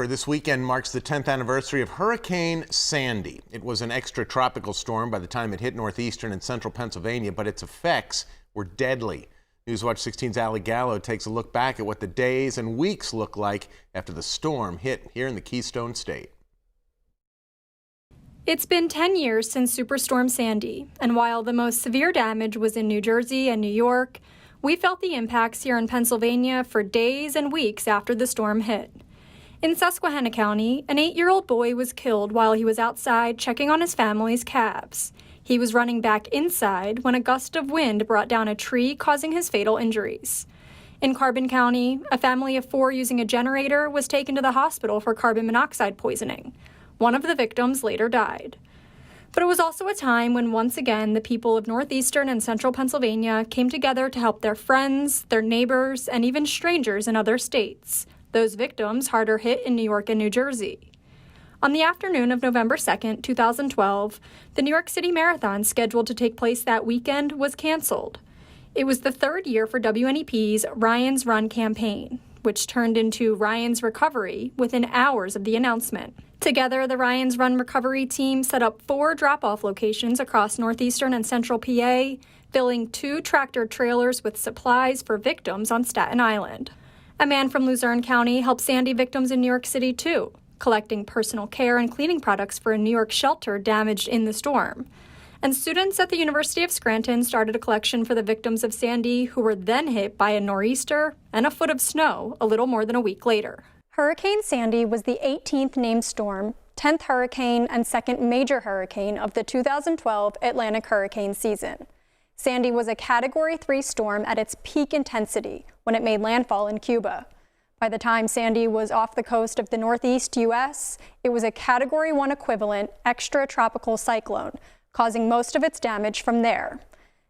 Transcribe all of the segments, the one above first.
For this weekend marks the 10th anniversary of Hurricane Sandy. It was an extratropical storm by the time it hit northeastern and central Pennsylvania, but its effects were deadly. Newswatch 16's Ali Gallo takes a look back at what the days and weeks look like after the storm hit here in the Keystone State. It's been 10 years since Superstorm Sandy, and while the most severe damage was in New Jersey and New York, we felt the impacts here in Pennsylvania for days and weeks after the storm hit. In Susquehanna County, an 8-year-old boy was killed while he was outside checking on his family's calves. He was running back inside when a gust of wind brought down a tree, causing his fatal injuries. In Carbon County, a family of 4 using a generator was taken to the hospital for carbon monoxide poisoning. One of the victims later died. But it was also a time when once again the people of northeastern and central Pennsylvania came together to help their friends, their neighbors, and even strangers in other states, those victims harder hit in New York and New Jersey. On the afternoon of November 2nd, 2012, the New York City Marathon scheduled to take place that weekend was canceled. It was the 3rd year for WNEP's Ryan's Run campaign, which turned into Ryan's Recovery within hours of the announcement. Together, the Ryan's Run Recovery team set up 4 drop-off locations across northeastern and central PA, filling 2 tractor trailers with supplies for victims on Staten Island. A man from Luzerne County helped Sandy victims in New York City, too, collecting personal care and cleaning products for a New York shelter damaged in the storm. And students at the University of Scranton started a collection for the victims of Sandy, who were then hit by a nor'easter and a foot of snow a little more than a week later. Hurricane Sandy was the 18th named storm, 10th hurricane, and 2nd major hurricane of the 2012 Atlantic hurricane season. Sandy was a Category 3 storm at its peak intensity when it made landfall in Cuba. By the time Sandy was off the coast of the northeast U.S., it was a Category 1 equivalent extratropical cyclone, causing most of its damage from there.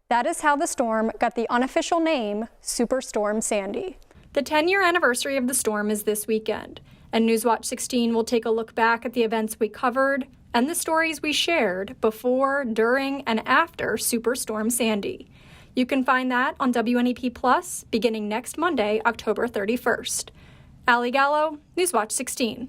That is how the storm got the unofficial name Superstorm Sandy. The 10-year anniversary of the storm is this weekend, and Newswatch 16 will take a look back at the events we covered and the stories we shared before, during, and after Superstorm Sandy. You can find that on WNEP Plus beginning next Monday, October 31st. Ali Gallo, Newswatch 16.